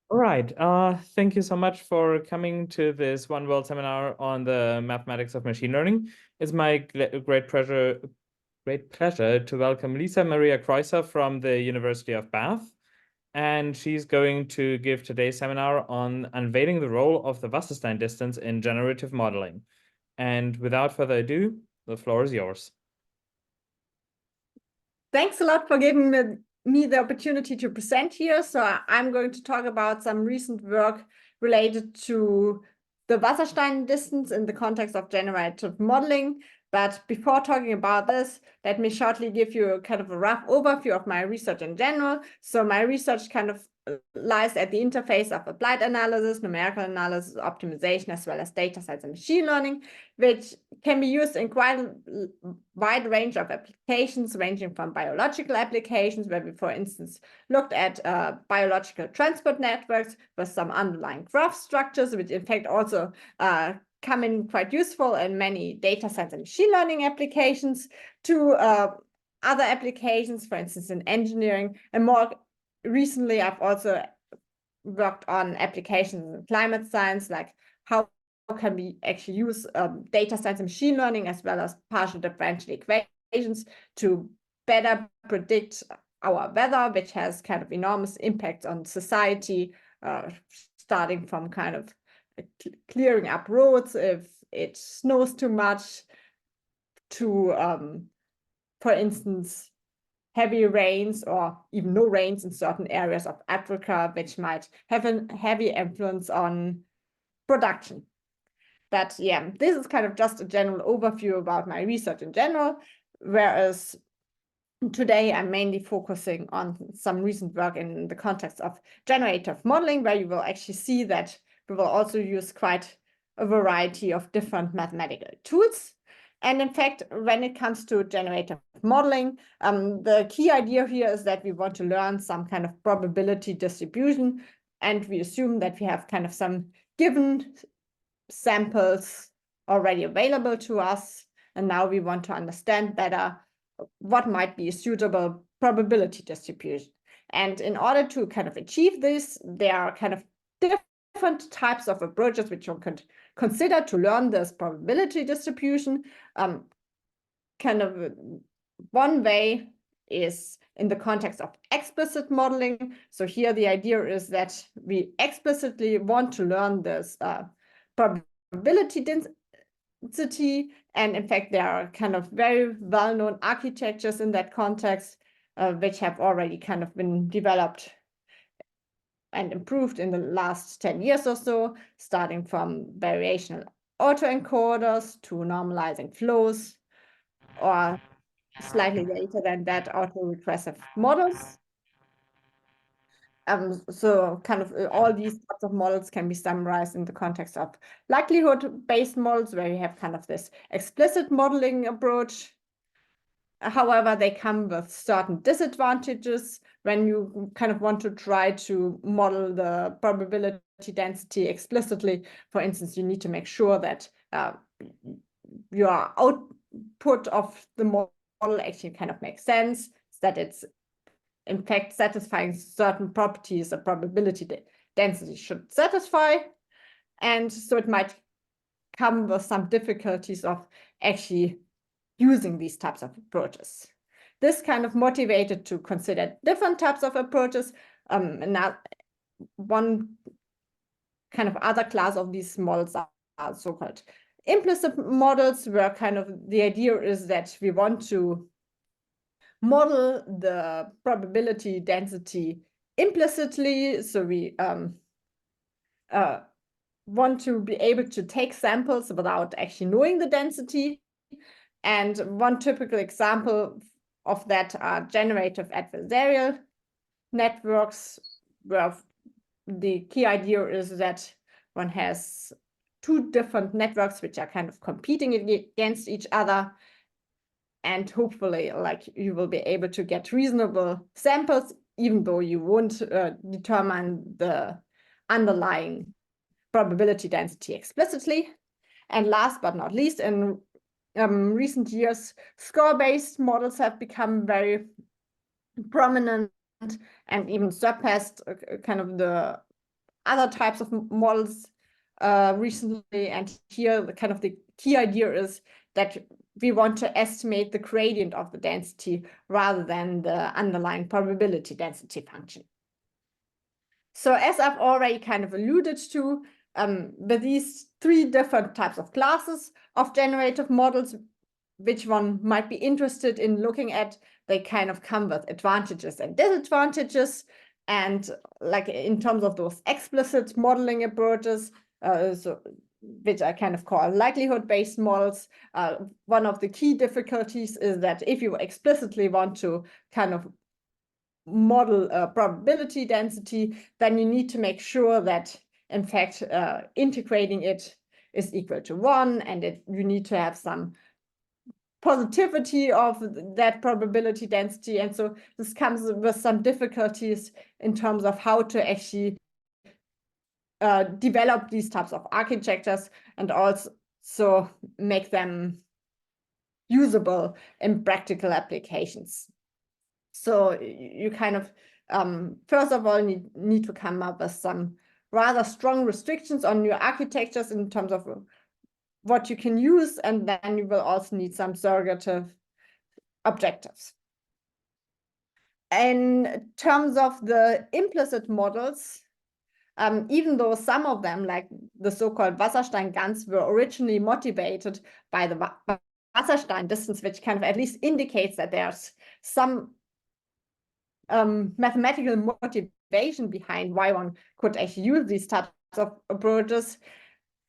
All right. Thank you so much for coming to this One World seminar on the mathematics of machine learning. It's my great pleasure to welcome Lisa Maria Kreusser from the University of Bath. And she's going to give today's seminar on unveiling the role of the Wasserstein distance in generative modeling. And without further ado, the floor is yours. Thanks a lot for giving me the opportunity to present here. So I'm going to talk about some recent work related to the Wasserstein distance in the context of generative modeling. But before talking about this, let me shortly give you kind of a rough overview of my research in general. So my research kind of lies at the interface of applied analysis, numerical analysis, optimization, as well as data science and machine learning, which can be used in quite a wide range of applications, ranging from biological applications, where we, for instance, looked at biological transport networks with some underlying graph structures, which in fact also come in quite useful in many data science and machine learning applications, to other applications, for instance, in engineering. And more recently, I've also worked on applications in climate science, like how can we actually use data science and machine learning as well as partial differential equations to better predict our weather, which has kind of enormous impact on society, starting from kind of clearing up roads if it snows too much, to, for instance, heavy rains or even no rains in certain areas of Africa, which might have a heavy influence on production. But yeah, this is kind of just a general overview about my research in general, whereas today I'm mainly focusing on some recent work in the context of generative modeling, where you will actually see that we will also use quite a variety of different mathematical tools. And in fact, when it comes to generative modeling, the key idea here is that we want to learn some kind of probability distribution, and we assume that we have kind of some given samples already available to us, and now we want to understand better what might be a suitable probability distribution. And in order to kind of achieve this, there are kind of different types of approaches which you could consider to learn this probability distribution. Kind of one way is in the context of explicit modeling. So here the idea is that we explicitly want to learn this probability density. And in fact, there are kind of very well-known architectures in that context, which have already kind of been developed and improved in the last 10 years or so, starting from variational autoencoders to normalizing flows, or slightly later than that, autoregressive models. So kind of all these types of models can be summarized in the context of likelihood-based models, where you have kind of this explicit modeling approach. However, they come with certain disadvantages when you kind of want to try to model the probability density explicitly. For instance, you need to make sure that your output of the model actually kind of makes sense, that it's in fact satisfying certain properties a probability density should satisfy. And so it might come with some difficulties of actually using these types of approaches. This kind of motivated to consider different types of approaches. Now, one kind of other class of these models are so-called implicit models, where kind of the idea is that we want to model the probability density implicitly. So we want to be able to take samples without actually knowing the density. And one typical example of that are generative adversarial networks, where the key idea is that one has two different networks which are kind of competing against each other. And hopefully, like, you will be able to get reasonable samples, even though you won't determine the underlying probability density explicitly. And last but not least, in recent years, score-based models have become very prominent and even surpassed kind of the other types of models recently. And here, the key idea is that we want to estimate the gradient of the density rather than the underlying probability density function. So as I've already kind of alluded to, with these three different types of classes of generative models, which one might be interested in looking at, they kind of come with advantages and disadvantages. And like in terms of those explicit modeling approaches, which I kind of call likelihood-based models, one of the key difficulties is that if you explicitly want to kind of model probability density, then you need to make sure that, in fact, integrating it is equal to 1, and you need to have some positivity of that probability density. And so this comes with some difficulties in terms of how to actually develop these types of architectures and also make them usable in practical applications. So you kind of, first of all, need to come up with some rather strong restrictions on your architectures in terms of what you can use, and then you will also need some surrogative objectives. In terms of the implicit models, even though some of them, like the so-called Wasserstein GANs, were originally motivated by the Wasserstein distance, which kind of at least indicates that there's some mathematical motivation behind why one could actually use these types of approaches.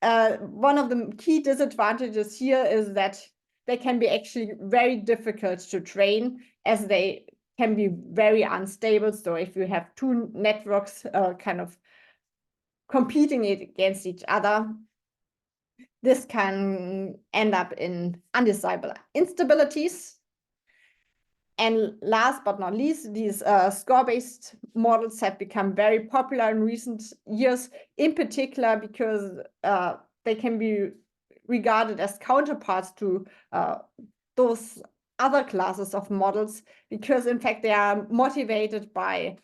One of the key disadvantages here is that they can be actually very difficult to train, as they can be very unstable. So if you have two networks kind of competing against each other, this can end up in undesirable instabilities. And last but not least, these score-based models have become very popular in recent years, in particular because they can be regarded as counterparts to those other classes of models, because in fact they are motivated by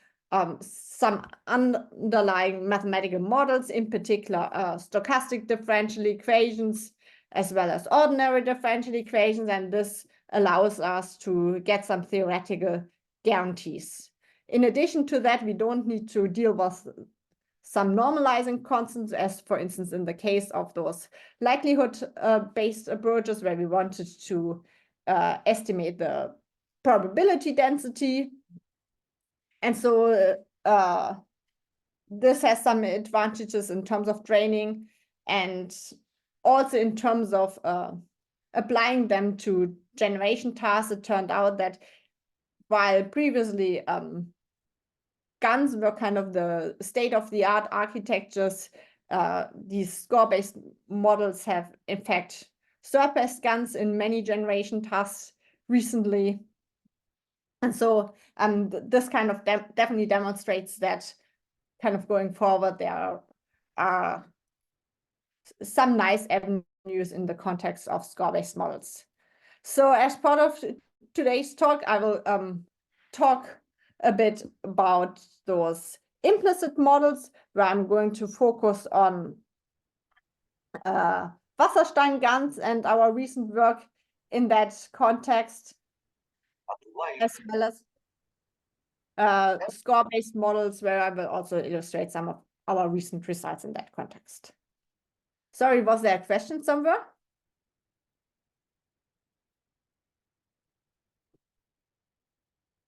some underlying mathematical models, in particular stochastic differential equations, as well as ordinary differential equations, and this allows us to get some theoretical guarantees. In addition to that, we don't need to deal with some normalizing constants, as for instance in the case of those likelihood-based approaches where we wanted to estimate the probability density. And so this has some advantages in terms of training, and also in terms of applying them to generation tasks. It turned out that while previously GANs were kind of the state-of-the-art architectures, these score-based models have in fact surpassed GANs in many generation tasks recently. And so this kind of definitely demonstrates that kind of going forward, there are some nice avenues in the context of score-based models. So as part of today's talk, I will talk a bit about those implicit models, where I'm going to focus on Wasserstein GANs and our recent work in that context, as well as score-based models, where I will also illustrate some of our recent results in that context. Sorry, was there a question somewhere?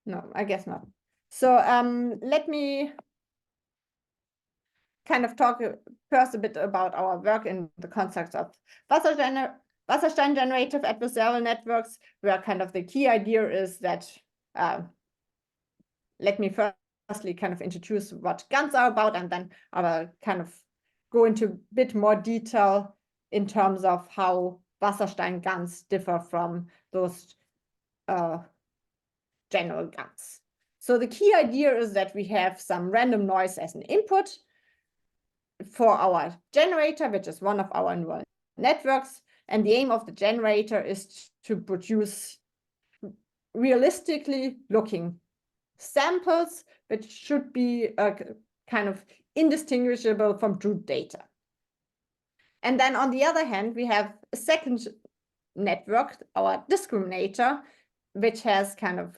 No, I guess not. So let me kind of talk first a bit about our work in the context of Wasserstein generative adversarial networks, where kind of the key idea is that, let me firstly kind of introduce what GANs are about, and then I will kind of go into a bit more detail in terms of how Wasserstein GANs differ from those general GANs. So the key idea is that we have some random noise as an input for our generator, which is one of our neural networks. And the aim of the generator is to produce realistically looking samples, which should be kind of indistinguishable from true data. And then on the other hand, we have a second network, our discriminator, which has kind of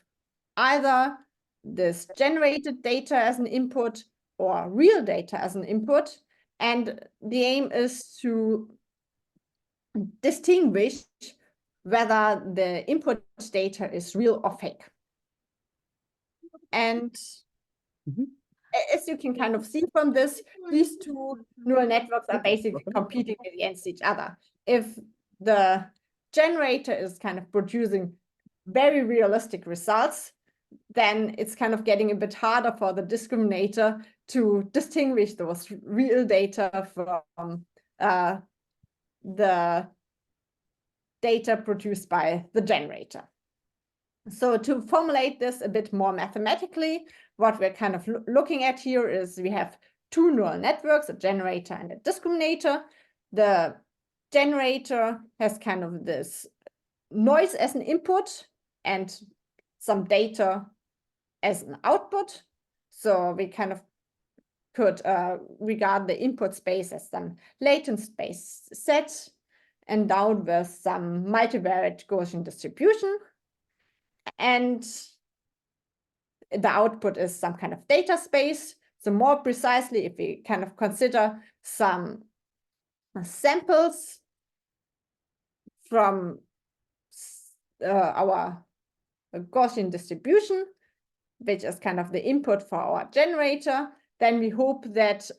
either this generated data as an input or real data as an input. And the aim is to distinguish whether the input data is real or fake. And as you can kind of see from this, these two neural networks are basically competing against each other. If the generator is kind of producing very realistic results, then it's kind of getting a bit harder for the discriminator to distinguish those real data from the data produced by the generator. So to formulate this a bit more mathematically, what we're kind of looking at here is we have two neural networks, a generator and a discriminator. The generator has kind of this noise as an input and some data as an output. So we kind of could regard the input space as some latent space set, endowed with some multivariate Gaussian distribution. And the output is some kind of data space. So more precisely, if we kind of consider some samples from our Gaussian distribution, which is kind of the input for our generator, then we hope that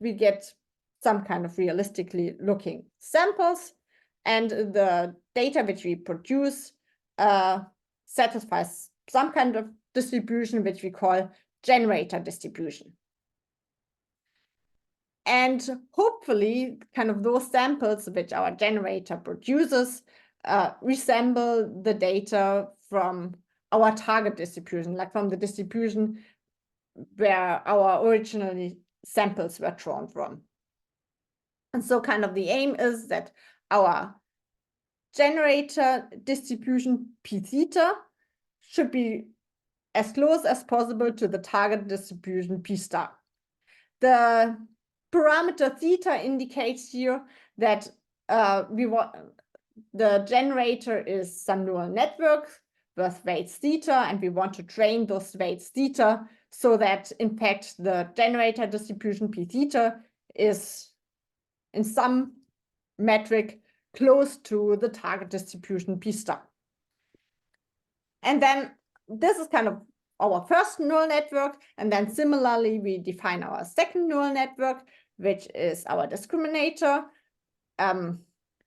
we get some kind of realistically looking samples, and the data which we produce satisfies some kind of distribution which we call generator distribution. And hopefully kind of those samples which our generator produces resemble the data from our target distribution, like from the distribution where our originally samples were drawn from. And so kind of the aim is that our generator distribution p theta should be as close as possible to the target distribution p star. The parameter theta indicates here that the generator is some neural network with weights theta, and we want to train those weights theta so that in fact the generator distribution p theta is in some metric close to the target distribution p star. And then this is kind of our first neural network, and then similarly we define our second neural network, which is our discriminator.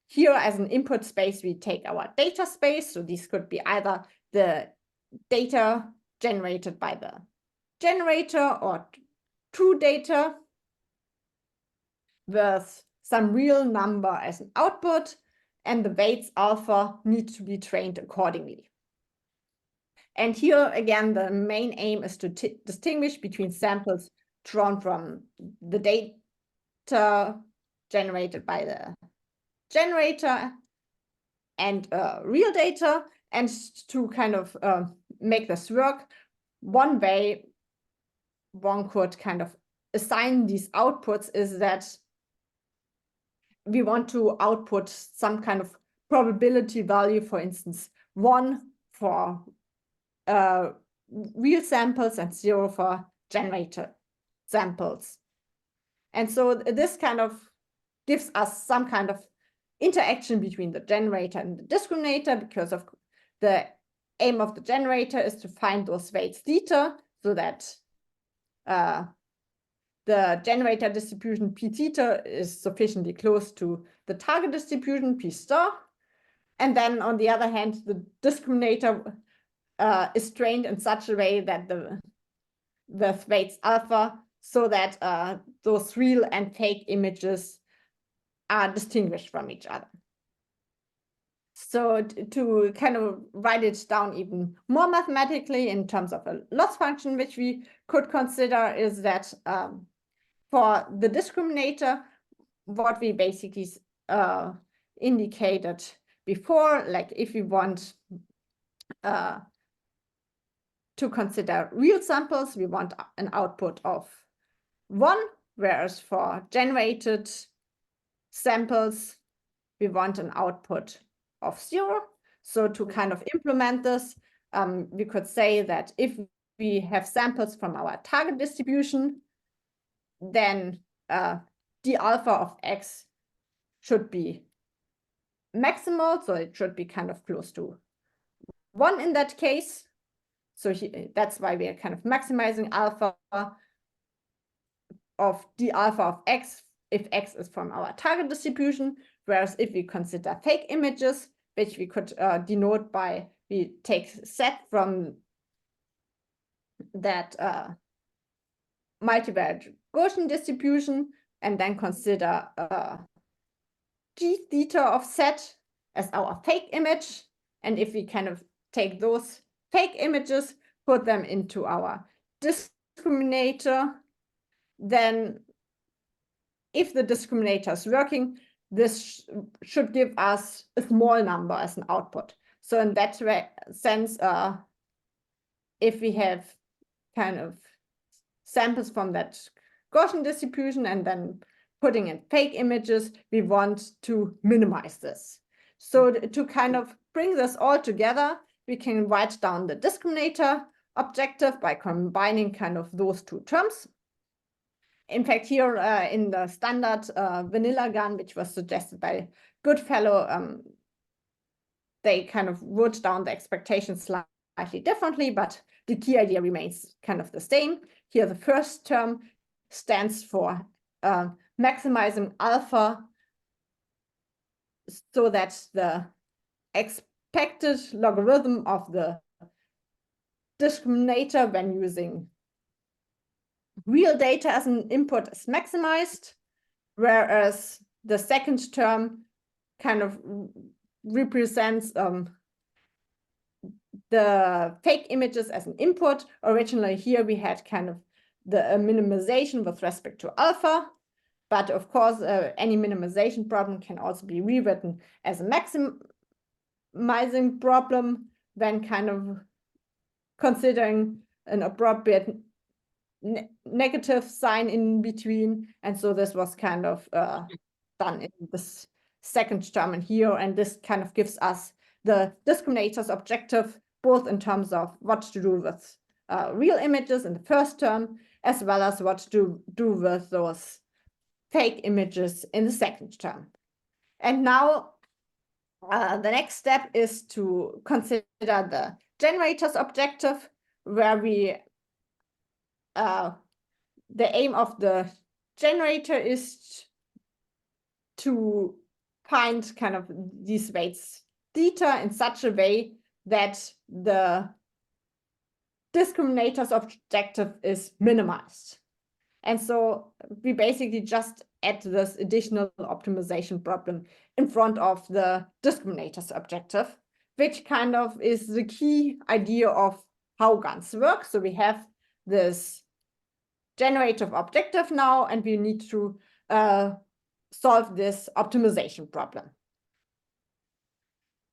Here as an input space we take our data space, so these could be either the data generated by the generator or true data with some real number as an output, and the weights alpha need to be trained accordingly. And here again, the main aim is to distinguish between samples drawn from the data generated by the generator and real data. And to kind of make this work, one way one could kind of assign these outputs is that we want to output some kind of probability value, for instance, 1 for real samples and 0 for generator samples. And so this kind of gives us some kind of interaction between the generator and the discriminator, because of the aim of the generator is to find those weights theta so that the generator distribution p theta is sufficiently close to the target distribution p star. And then on the other hand, the discriminator is trained in such a way that with weights alpha, so that those real and fake images are distinguished from each other. So to kind of write it down even more mathematically in terms of a loss function, which we could consider, is that for the discriminator, what we basically indicated before, like if we want to consider real samples, we want an output of 1, whereas for generated samples, we want an output of 0. So to kind of implement this, we could say that if we have samples from our target distribution, then d alpha of x should be maximal, so it should be kind of close to 1 in that case. So that's why we are kind of maximizing alpha of d alpha of x if x is from our target distribution, whereas if we consider fake images, which we could denote by we take set from that multivariate Gaussian distribution and then consider g theta of set as our fake image. And if we kind of take those fake images, put them into our discriminator, then if the discriminator is working, this should give us a small number as an output. So in that sense, if we have kind of samples from that Gaussian distribution and then putting in fake images, we want to minimize this. So to kind of bring this all together, we can write down the discriminator objective by combining kind of those two terms. In fact, here in the standard vanilla GAN, which was suggested by Goodfellow, they kind of wrote down the expectations slightly differently, but the key idea remains kind of the same. Here, the first term stands for maximizing alpha so that the expected logarithm of the discriminator when using real data as an input is maximized, whereas the second term kind of represents the fake images as an input. Originally here we had kind of the minimization with respect to alpha, but of course any minimization problem can also be rewritten as a maximizing problem when kind of considering an appropriate negative sign in between. And so this was kind of done in this second term in here, and this kind of gives us the discriminator's objective both in terms of what to do with real images in the first term, as well as what to do with those fake images in the second term. And now the next step is to consider the generator's objective, where we the aim of the generator is to find kind of these weights theta in such a way that the discriminator's objective is minimized. And so we basically just add this additional optimization problem in front of the discriminator's objective, which kind of is the key idea of how GANs work. So we have this generative objective now, and we need to solve this optimization problem.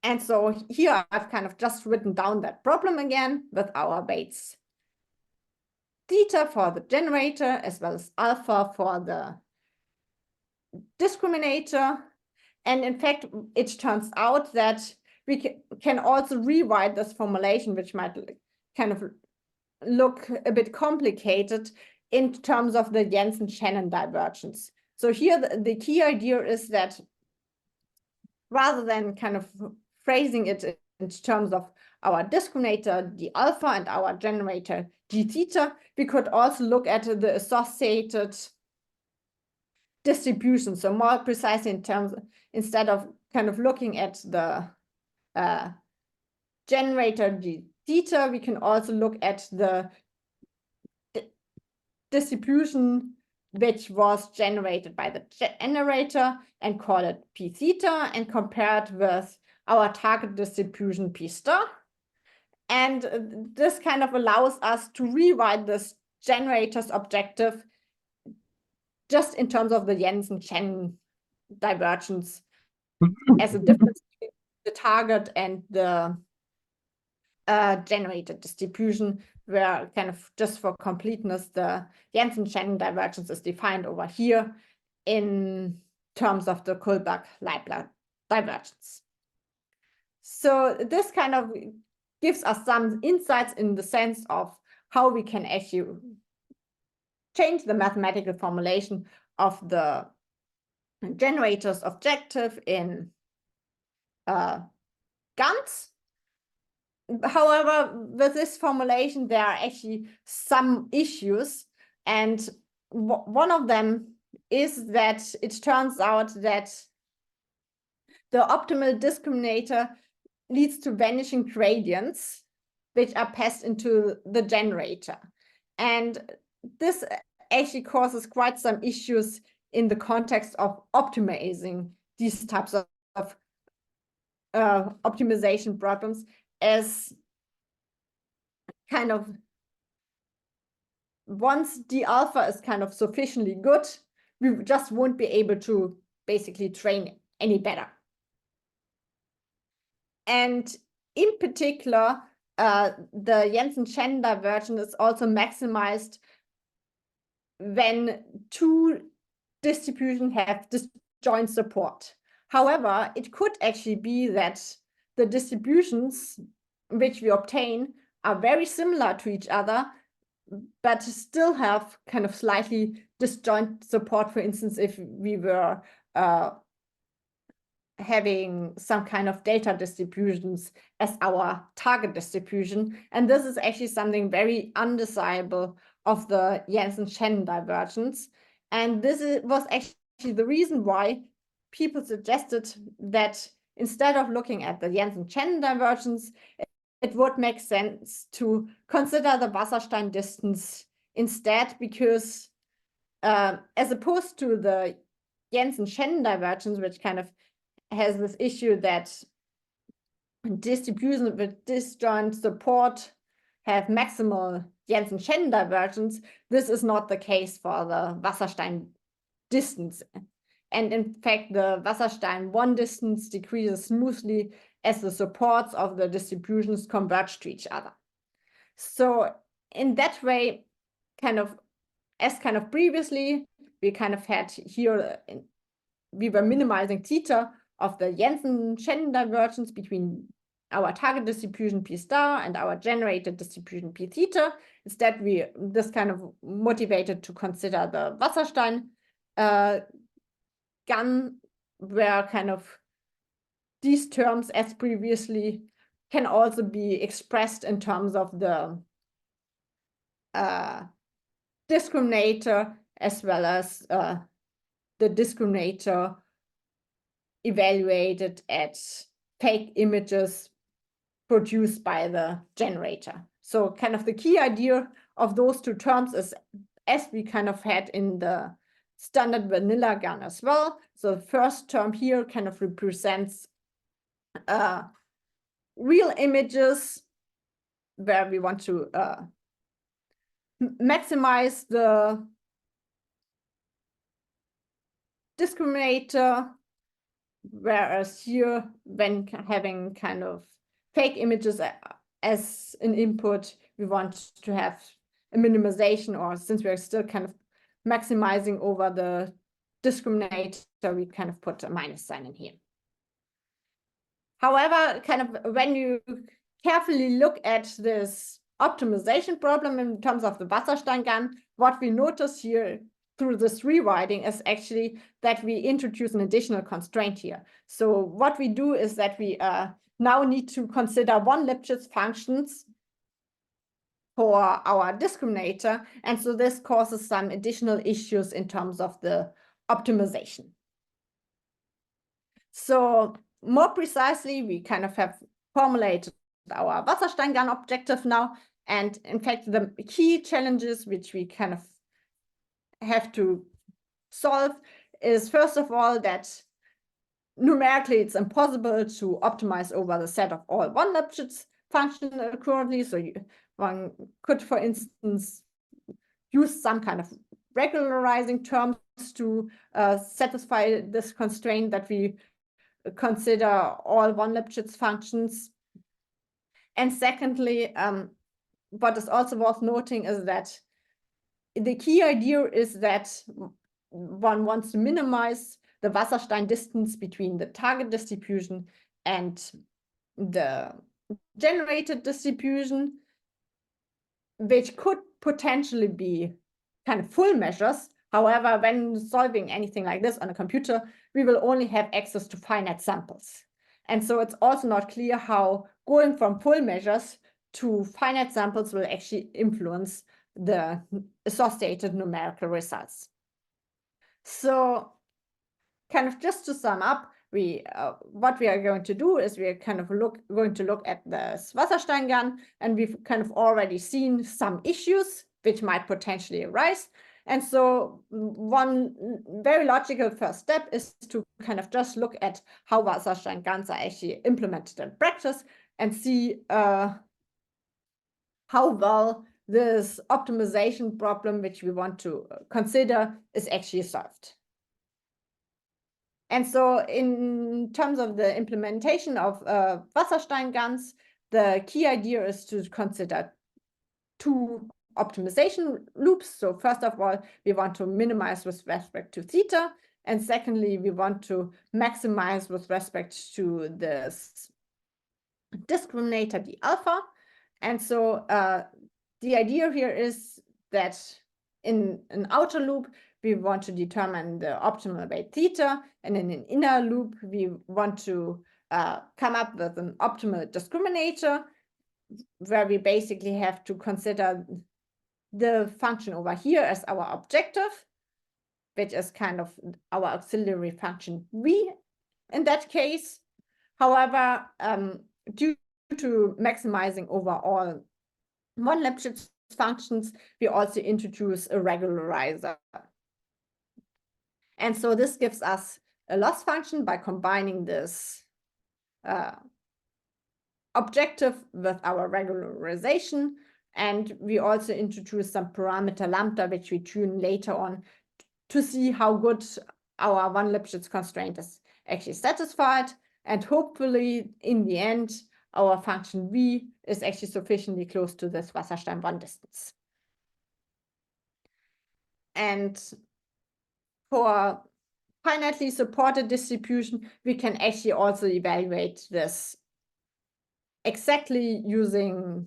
And so here I've kind of just written down that problem again with our weights theta for the generator as well as alpha for the discriminator. And in fact, it turns out that we can also rewrite this formulation, which might kind of look a bit complicated in terms of the Jensen-Shannon divergence. So here the key idea is that rather than kind of phrasing it in terms of our discriminator d alpha and our generator g theta, we could also look at the associated distribution. So more precisely in terms, instead of kind of looking at the generator g theta, we can also look at the distribution which was generated by the generator and call it p theta and compare it with our target distribution p star. And this kind of allows us to rewrite this generator's objective just in terms of the Jensen-Shannon divergence as a difference between the target and the generated distribution, where kind of just for completeness, the Jensen-Shannon divergence is defined over here in terms of the Kullback-Leibler divergence. So this kind of gives us some insights in the sense of how we can actually change the mathematical formulation of the generator's objective in GANs. However, with this formulation, there are actually some issues, and one of them is that it turns out that the optimal discriminator leads to vanishing gradients, which are passed into the generator. And this actually causes quite some issues in the context of optimizing these types of optimization problems, as kind of once d alpha is kind of sufficiently good, we just won't be able to basically train any better. And in particular, the Jensen-Shannon divergence is also maximized when two distributions have disjoint support. However, it could actually be that the distributions which we obtain are very similar to each other, but still have kind of slightly disjoint support. For instance, if we were having some kind of data distributions as our target distribution. And this is actually something very undesirable of the Jensen-Shannon divergence. And this was actually the reason why people suggested that instead of looking at the Jensen-Shannon divergence, it would make sense to consider the Wasserstein distance instead, because as opposed to the Jensen-Shannon divergence, which kind of has this issue that distributions with disjoint support have maximal Jensen-Shannon divergence, this is not the case for the Wasserstein distance. And in fact, the Wasserstein 1 distance decreases smoothly as the supports of the distributions converge to each other. So in that way, as previously, we kind of had here, we were minimizing theta of the Jensen-Shannon divergence between our target distribution P star and our generated distribution P theta. Instead, this kind of motivated to consider the Wasserstein GAN, where kind of these terms as previously can also be expressed in terms of the discriminator as well as the discriminator evaluated at fake images produced by the generator. So kind of the key idea of those two terms is, as we kind of had in the standard vanilla GAN as well. So the first term here kind of represents real images where we want to maximize the discriminator, whereas here, when having kind of fake images as an input, we want to have a minimization, or since we're still kind of maximizing over the discriminator, we kind of put a minus sign in here. However, kind of when you carefully look at this optimization problem in terms of the Wasserstein GAN, what we notice here through this rewriting is actually that we introduce an additional constraint here. So what we do is that we now need to consider one Lipschitz functions for our discriminator. And so this causes some additional issues in terms of the optimization. So more precisely, we kind of have formulated our Wasserstein GAN objective now. And in fact, the key challenges which we kind of have to solve is, first of all, that numerically it's impossible to optimize over the set of all one Lipschitz functions currently. So one could, for instance, use some kind of regularizing terms to satisfy this constraint that we consider all one Lipschitz functions. And secondly, what is also worth noting is that the key idea is that one wants to minimize the Wasserstein distance between the target distribution and the generated distribution, which could potentially be kind of full measures. However, when solving anything like this on a computer, we will only have access to finite samples. And so it's also not clear how going from full measures to finite samples will actually influence the associated numerical results. So kind of just to sum up, what we are going to do is we are kind of going to look at the Wasserstein GAN, and we've kind of already seen some issues which might potentially arise. And so one very logical first step is to kind of just look at how Wasserstein GANs are actually implemented in practice and see how well this optimization problem, which we want to consider, is actually solved. And so in terms of the implementation of Wasserstein GANs, the key idea is to consider two optimization loops. So first of all, we want to minimize with respect to theta. And secondly, we want to maximize with respect to this discriminator d alpha. And so the idea here is that in an outer loop, we want to determine the optimal weight theta, and in an inner loop, we want to come up with an optimal discriminator, where we basically have to consider the function over here as our objective, which is kind of our auxiliary function v in that case. However, due to maximizing over all one-Lipschitz functions, we also introduce a regularizer. And so this gives us a loss function by combining this objective with our regularization. And we also introduce some parameter lambda, which we tune later on to see how good our one-Lipschitz constraint is actually satisfied. And hopefully, in the end, our function v is actually sufficiently close to this Wasserstein 1 distance. And for finitely supported distribution, we can actually also evaluate this exactly using,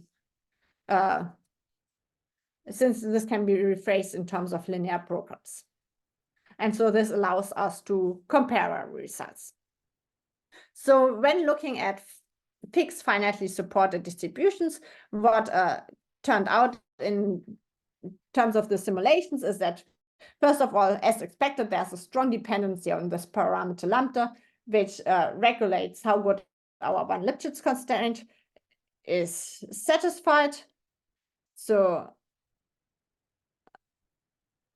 since this can be rephrased in terms of linear programs. And so this allows us to compare our results. So when looking at fixed finitely supported distributions, what turned out in terms of the simulations is that, first of all, as expected, there's a strong dependency on this parameter lambda, which regulates how good our one-Lipschitz constraint is satisfied. So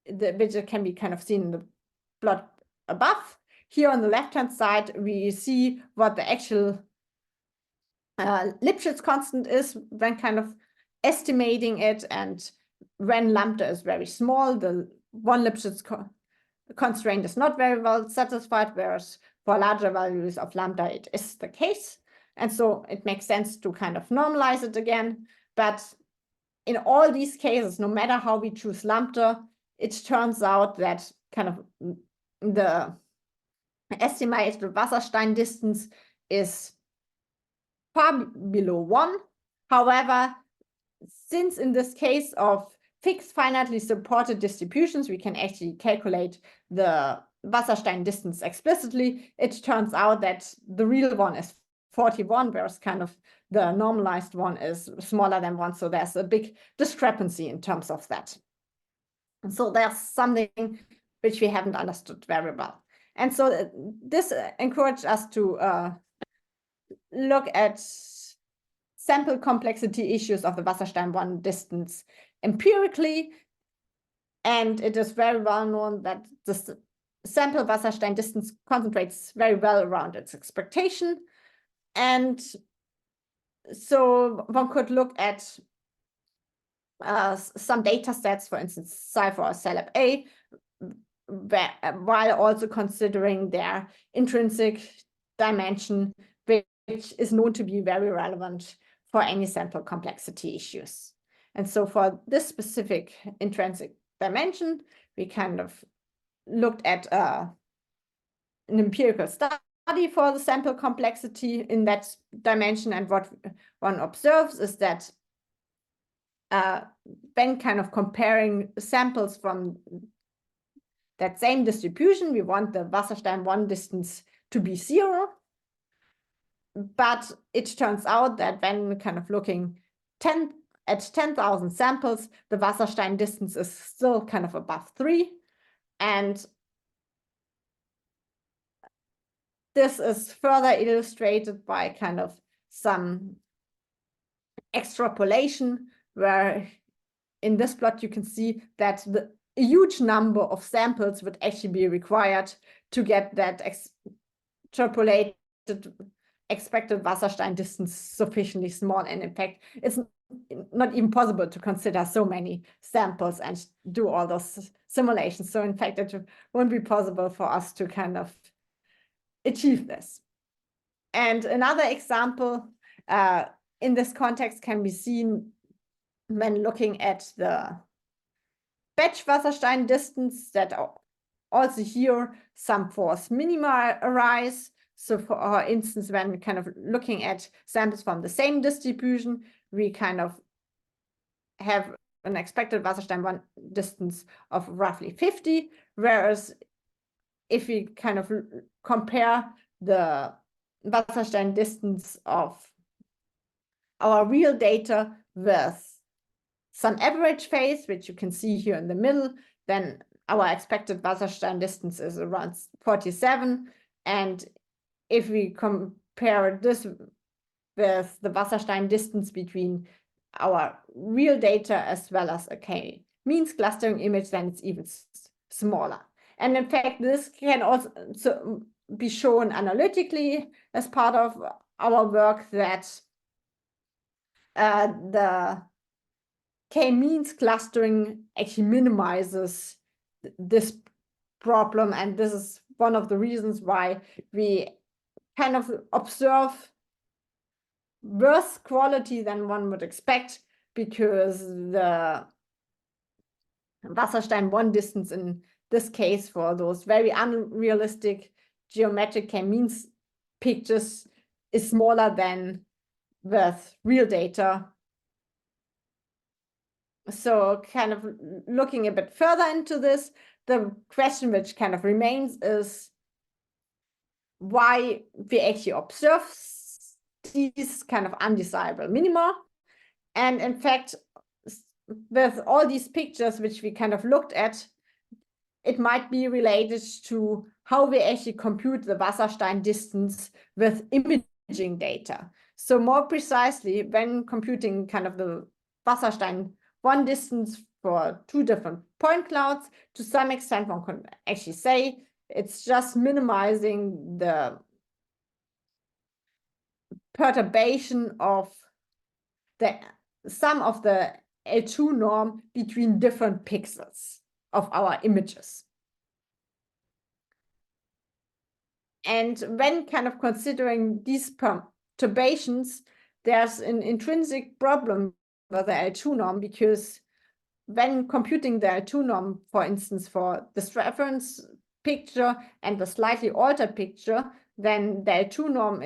which can be kind of seen in the plot above. Here on the left-hand side, we see what the actual Lipschitz constant is when kind of estimating it, and when lambda is very small, the one Lipschitz constraint is not very well satisfied, whereas for larger values of lambda, it is the case. And so it makes sense to kind of normalize it again. But in all these cases, no matter how we choose lambda, it turns out that kind of the estimated Wasserstein distance is far below 1. However, since in this case of fixed finitely supported distributions, we can actually calculate the Wasserstein distance explicitly, it turns out that the real one is 41, whereas kind of the normalized one is smaller than 1. So there's a big discrepancy in terms of that. And so there's something which we haven't understood very well. And so this encouraged us to look at sample complexity issues of the Wasserstein 1 distance empirically. And it is very well known that the sample Wasserstein distance concentrates very well around its expectation. And so one could look at some data sets, for instance, Cypher or Celeb A, while also considering their intrinsic dimension, which is known to be very relevant for any sample complexity issues. And so for this specific intrinsic dimension, we kind of looked at an empirical study for the sample complexity in that dimension. And what one observes is that when kind of comparing samples from that same distribution, we want the Wasserstein 1 distance to be 0. But it turns out that when kind of looking at 10,000 samples, the Wasserstein distance is still kind of above 3. And this is further illustrated by kind of some extrapolation, where in this plot you can see that a huge number of samples would actually be required to get that extrapolated expected Wasserstein distance sufficiently small. And in fact, it's not even possible to consider so many samples and do all those simulations. So in fact, it won't be possible for us to kind of achieve this. And another example in this context can be seen when looking at the batch Wasserstein distance, that also here some force minima arise. So for instance, when kind of looking at samples from the same distribution, we kind of have an expected Wasserstein 1 distance of roughly 50, whereas if we kind of compare the Wasserstein distance of our real data with some average phase, which you can see here in the middle, then our expected Wasserstein distance is around 47. And if we compare this with the Wasserstein distance between our real data as well as a k-means clustering image, then it's even smaller. And in fact, this can also be shown analytically as part of our work, that the k-means clustering actually minimizes this problem. And this is one of the reasons why we kind of observe worse quality than one would expect, because the Wasserstein 1 distance in this case for those very unrealistic geometric k-means pictures is smaller than with real data. So kind of looking a bit further into this, the question which kind of remains is why we actually observe these kind of undesirable minima. And in fact, with all these pictures which we kind of looked at, it might be related to how we actually compute the Wasserstein distance with imaging data. So more precisely, when computing kind of the Wasserstein 1 distance for 2 different point clouds, to some extent one can actually say it's just minimizing the perturbation of the sum of the L2 norm between different pixels of our images. And when kind of considering these perturbations, there's an intrinsic problem with the L2 norm, because when computing the L2 norm, for instance, for this reference picture and the slightly altered picture, then the L2 norm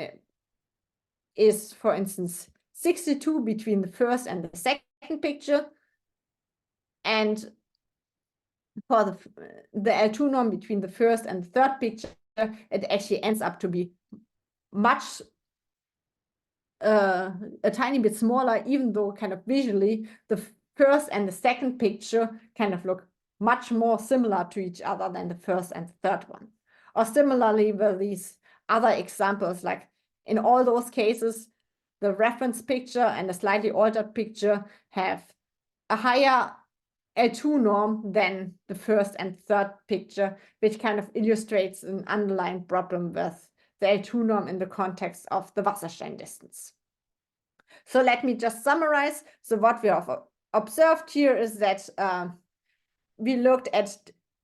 is, for instance, 62 between the first and the second picture. And for the L2 norm between the first and the third picture, it actually ends up to be much, a tiny bit smaller, even though kind of visually the first and the second picture kind of look much more similar to each other than the first and the third one. Or similarly with these other examples, like in all those cases, the reference picture and the slightly altered picture have a higher L2 norm than the first and third picture, which kind of illustrates an underlying problem with the L2 norm in the context of the Wasserstein distance. So let me just summarize. So what we have observed here is that we looked at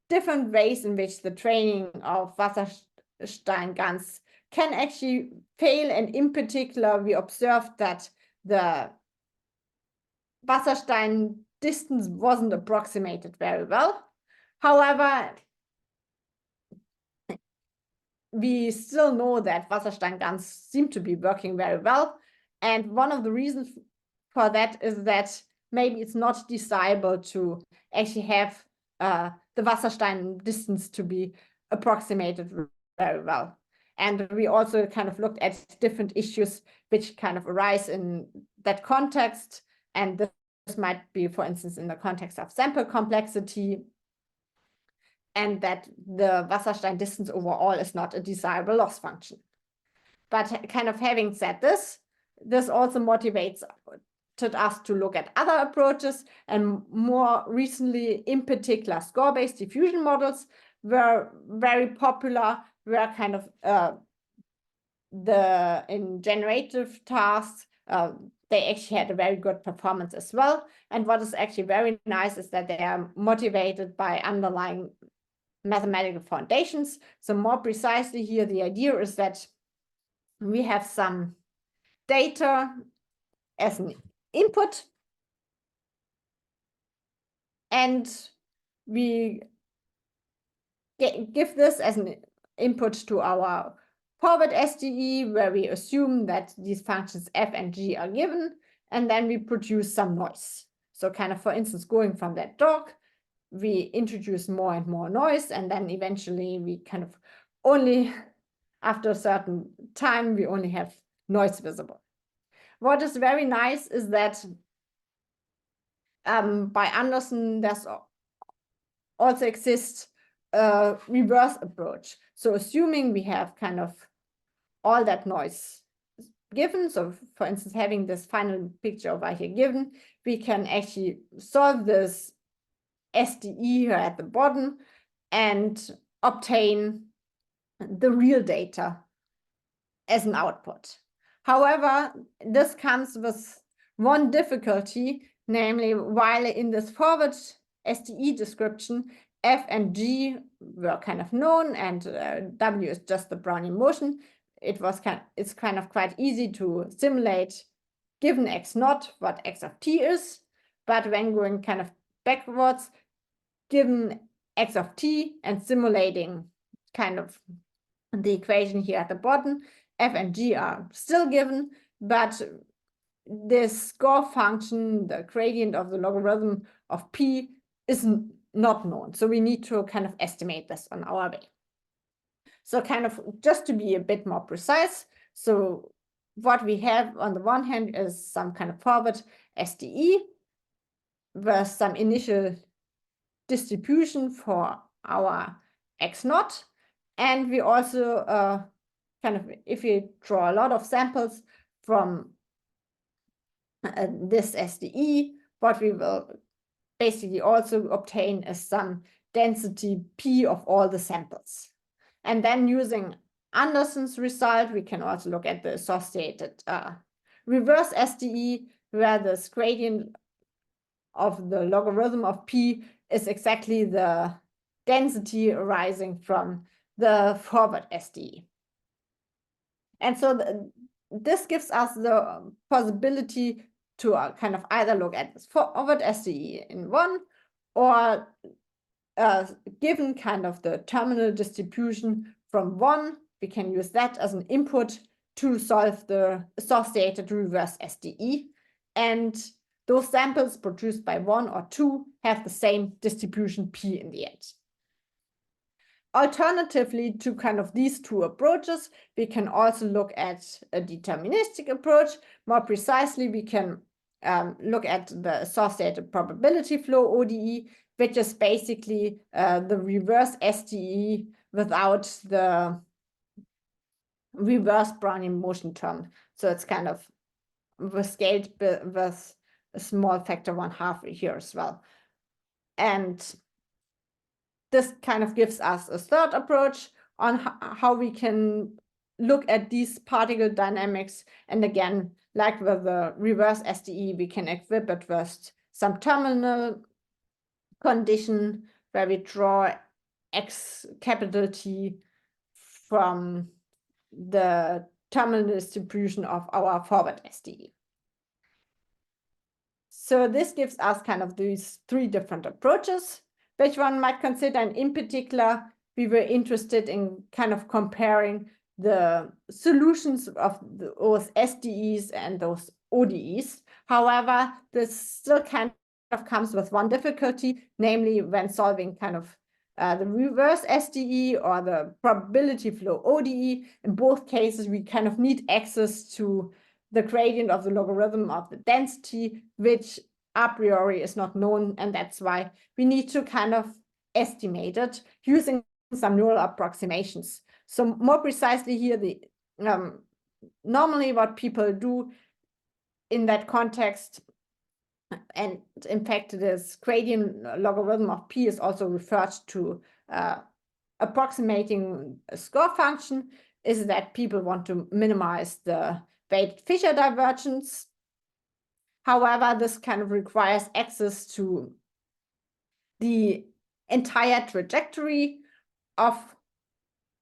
different ways in which the training of Wasserstein GANs can actually fail. And in particular, we observed that the Wasserstein distance wasn't approximated very well. However, we still know that Wasserstein GANs seem to be working very well. And one of the reasons for that is that maybe it's not desirable to actually have the Wasserstein distance to be approximated very well. And we also kind of looked at different issues which kind of arise in that context. And this might be, for instance, in the context of sample complexity, and that the Wasserstein distance overall is not a desirable loss function. But kind of having said this, this also motivates us to look at other approaches, and more recently, in particular, score-based diffusion models were very popular, were kind of in generative tasks, they actually had a very good performance as well. And what is actually very nice is that they are motivated by underlying mathematical foundations. So more precisely here, the idea is that we have some data as an input, and we give this as an input to our forward SDE, where we assume that these functions f and g are given, and then we produce some noise. So kind of, for instance, going from that dog, we introduce more and more noise, and then eventually we kind of only, after a certain time, we only have noise visible. What is very nice is that by Anderson, there's also exists a reverse approach. So assuming we have kind of all that noise given, so for instance, having this final picture over here given, we can actually solve this SDE here at the bottom and obtain the real data as an output. However, this comes with one difficulty, namely, while in this forward SDE description, f and g were kind of known, and w is just the Brownian motion, it's kind of quite easy to simulate, given x naught, what x of t is. But when going kind of backwards, given x of t and simulating kind of the equation here at the bottom, f and g are still given, but this score function, the gradient of the logarithm of p, is not known. So we need to kind of estimate this on our way. So kind of just to be a bit more precise, so what we have on the one hand is some kind of forward SDE with some initial distribution for our x naught. And we also kind of, if we draw a lot of samples from this SDE, what we will basically also obtain is some density P of all the samples. And then using Anderson's result, we can also look at the associated reverse SDE, where this gradient of the logarithm of P is exactly the density arising from the forward SDE. And so this gives us the possibility to kind of either look at this forward SDE in one, or given kind of the terminal distribution from one, we can use that as an input to solve the associated reverse SDE. And those samples produced by 1 or 2 have the same distribution P in the end. Alternatively to kind of these two approaches, we can also look at a deterministic approach. More precisely, we can look at the associated probability flow ODE, which is basically the reverse SDE without the reverse Brownian motion term. So it's kind of scaled with a small factor 1/2 here as well. And this kind of gives us a third approach on how we can look at these particle dynamics. And again, like with the reverse SDE, we can equip it with some terminal condition where we draw x capital T from the terminal distribution of our forward SDE. So this gives us kind of these three different approaches, which one might consider. And in particular, we were interested in kind of comparing the solutions of those SDEs and those ODEs. However, this still kind of comes with one difficulty, namely when solving kind of the reverse SDE or the probability flow ODE. In both cases, we kind of need access to the gradient of the logarithm of the density, which a priori is not known, and that's why we need to kind of estimate it using some neural approximations. So more precisely here, the normally what people do in that context, and in fact this gradient logarithm of p is also referred to approximating a score function, is that people want to minimize the weighted Fisher divergence. However, this kind of requires access to the entire trajectory of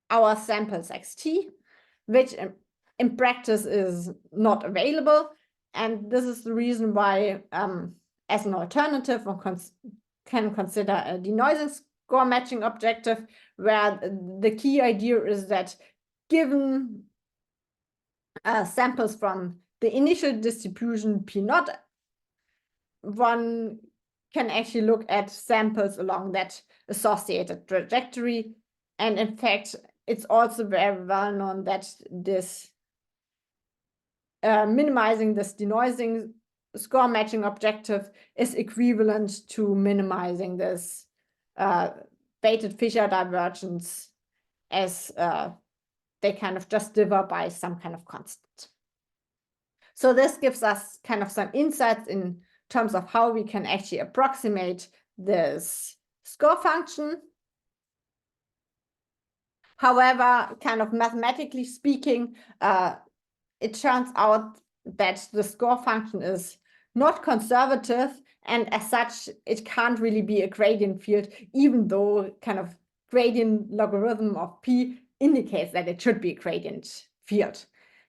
our samples xt, which in practice is not available. And this is the reason why, as an alternative, one can consider a denoising score matching objective, where the key idea is that given samples from the initial distribution P0, one can actually look at samples along that associated trajectory. And in fact, it's also very well known that this minimizing this denoising score matching objective is equivalent to minimizing this weighted Fisher divergence, as they kind of just differ by some kind of constant. So this gives us kind of some insights in terms of how we can actually approximate this score function. However, kind of mathematically speaking, it turns out that the score function is not conservative, and as such, it can't really be a gradient field, even though kind of gradient logarithm of p indicates that it should be a gradient field.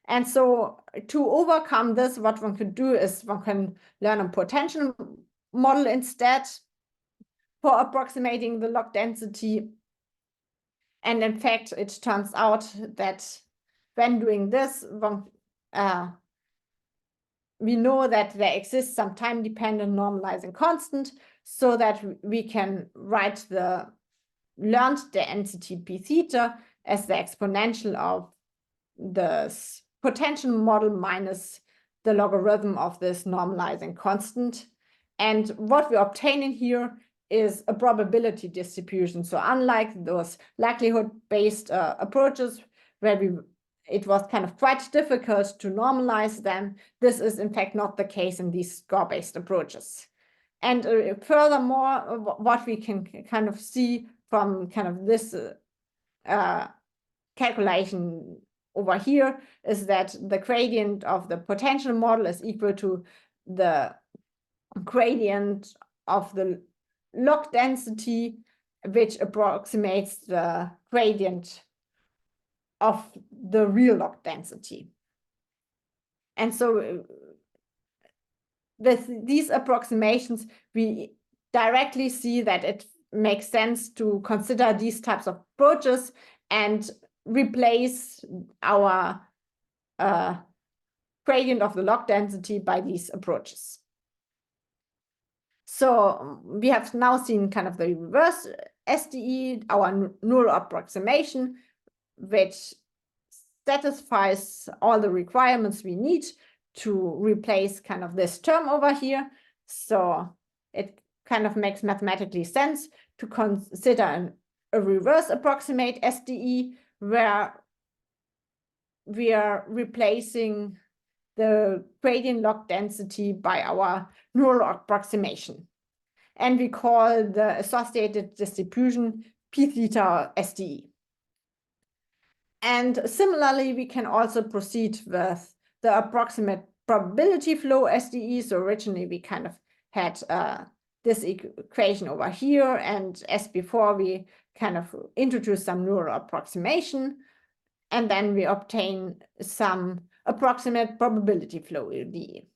And so to overcome this, what one could do is one can learn a potential model instead for approximating the log density. And in fact, it turns out that when doing this, we know that there exists some time-dependent normalizing constant, so that we can write the learned density p theta as the exponential of this potential model minus the logarithm of this normalizing constant. And what we're obtaining here is a probability distribution. So unlike those likelihood-based approaches where it was kind of quite difficult to normalize them, this is in fact not the case in these score-based approaches. And furthermore, what we can kind of see from kind of this calculation over here is that the gradient of the potential model is equal to the gradient of the log density, which approximates the gradient of the real log density. And so with these approximations, we directly see that it makes sense to consider these types of approaches and replace our gradient of the log density by these approaches. So we have now seen kind of the reverse SDE, our null approximation, which satisfies all the requirements we need to replace kind of this term over here. So it kind of makes mathematically sense to consider a reverse approximate SDE, where we are replacing the gradient log density by our null approximation. And we call the associated distribution p theta SDE. And similarly, we can also proceed with the approximate probability flow SDE. So originally we kind of had this equation over here, and as before, we kind of introduce some neural approximation, and then we obtain some approximate probability flow ODE.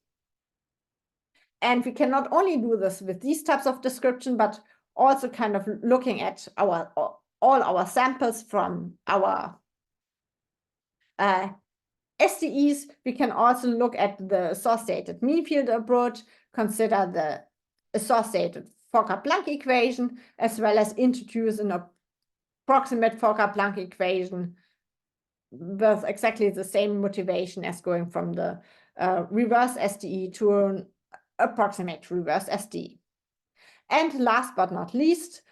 And we can not only do this with these types of description, but also kind of looking at all our samples from our SDEs. We can also look at the associated mean field approach, consider the associated Fokker-Planck equation, as well as introduce an approximate Fokker-Planck equation with exactly the same motivation as going from the reverse SDE to an approximate reverse SDE. And last but not least,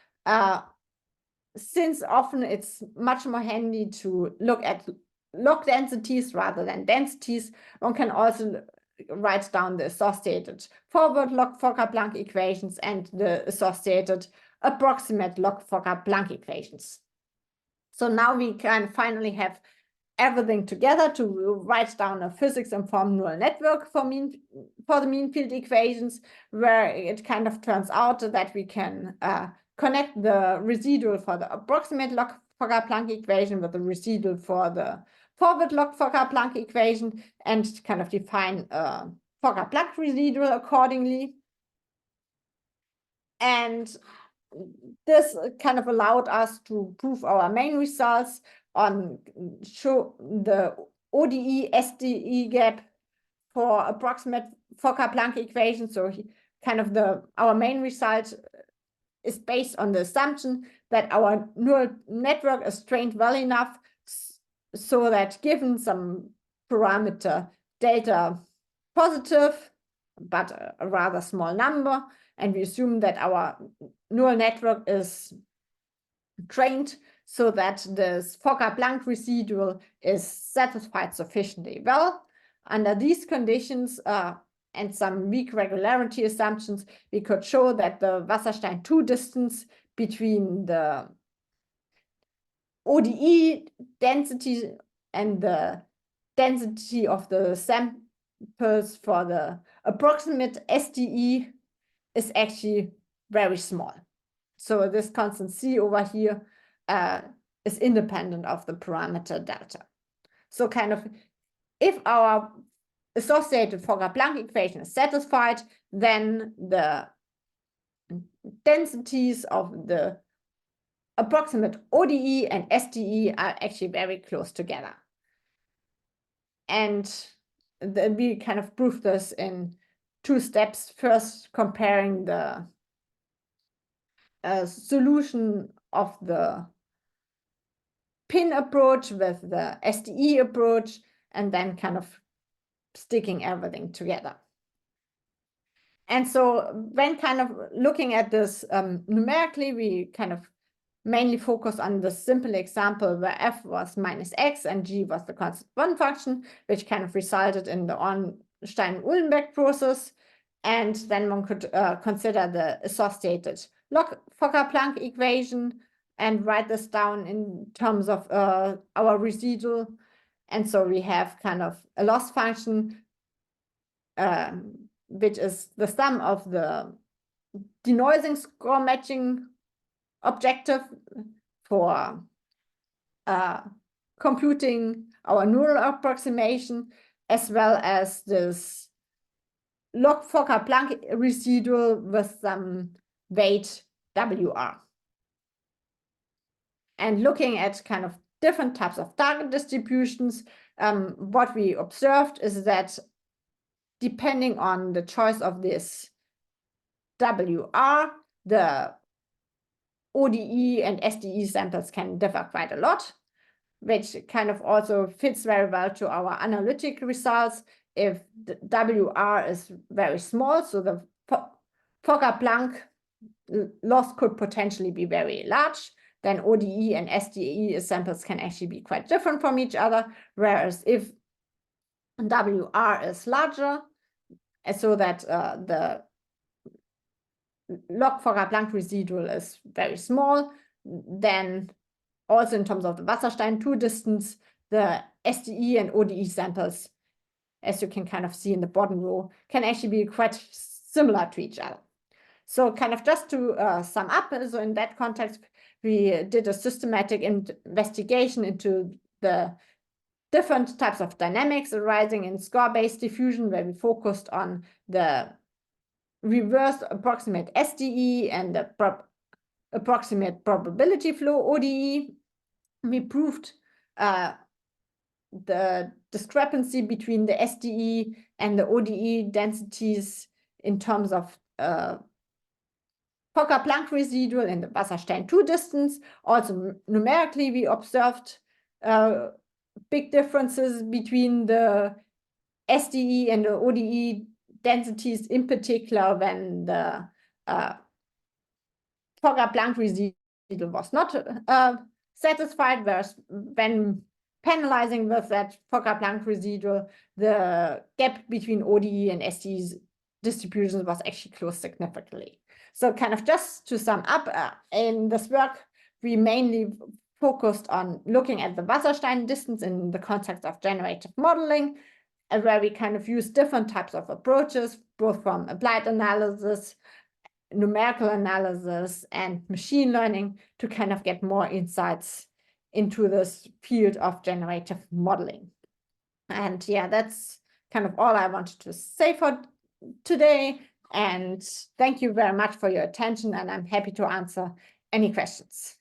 since often it's much more handy to look at log densities rather than densities, one can also write down the associated forward log Fokker-Planck equations and the associated approximate log Fokker-Planck equations. So now we can finally have everything together to write down a physics-informed neural network for the mean field equations, where it kind of turns out that we can connect the residual for the approximate log Fokker-Planck equation with the residual for the forward log Fokker-Planck equation, and kind of define a Fokker-Planck residual accordingly. And this kind of allowed us to prove our main results on show the ODE SDE gap for approximate Fokker-Planck equation. So kind of our main result is based on the assumption that our neural network is trained well enough so that given some parameter delta positive, but a rather small number, and we assume that our neural network is trained so that this Fokker-Planck residual is satisfied sufficiently well. Under these conditions and some weak regularity assumptions, we could show that the Wasserstein 2 distance between the ODE density and the density of the samples for the approximate SDE is actually very small. So this constant C over here is independent of the parameter delta. So kind of if our associated Fokker-Planck equation is satisfied, then the densities of the approximate ODE and SDE are actually very close together. And we kind of proved this in 2 steps. First, comparing the solution of the pin approach with the SDE approach, and then kind of sticking everything together. And so when kind of looking at this numerically, we kind of mainly focus on the simple example where f was minus x and g was the constant one function, which kind of resulted in the Ornstein-Uhlenbeck process. And then one could consider the associated log Fokker-Planck equation and write this down in terms of our residual. And so we have kind of a loss function, which is the sum of the denoising score matching objective for computing our neural approximation, as well as this log Fokker-Planck residual with some weight WR. And looking at kind of different types of target distributions, what we observed is that depending on the choice of this WR, the ODE and SDE samples can differ quite a lot, which kind of also fits very well to our analytic results. If the WR is very small, so the Fokker-Planck loss could potentially be very large, then ODE and SDE samples can actually be quite different from each other. Whereas if WR is larger, so that the log Fokker-Planck residual is very small, then also in terms of the Wasserstein 2 distance, the SDE and ODE samples, as you can kind of see in the bottom row, can actually be quite similar to each other. So kind of just to sum up, so in that context, we did a systematic investigation into the different types of dynamics arising in score-based diffusion, where we focused on the reverse approximate SDE and the approximate probability flow ODE. We proved the discrepancy between the SDE and the ODE densities in terms of Fokker Planck residual in the Wasserstein 2 distance. Also numerically, we observed big differences between the SDE and the ODE densities, in particular when the Fokker Planck residual was not satisfied, whereas when penalizing with that Fokker Planck residual, the gap between ODE and SDE distributions was actually closed significantly. So kind of just to sum up, in this work, we mainly focused on looking at the Wasserstein distance in the context of generative modeling, where we kind of use different types of approaches, both from applied analysis, numerical analysis, and machine learning to kind of get more insights into this field of generative modeling. And yeah, that's kind of all I wanted to say for today. And thank you very much for your attention, and I'm happy to answer any questions.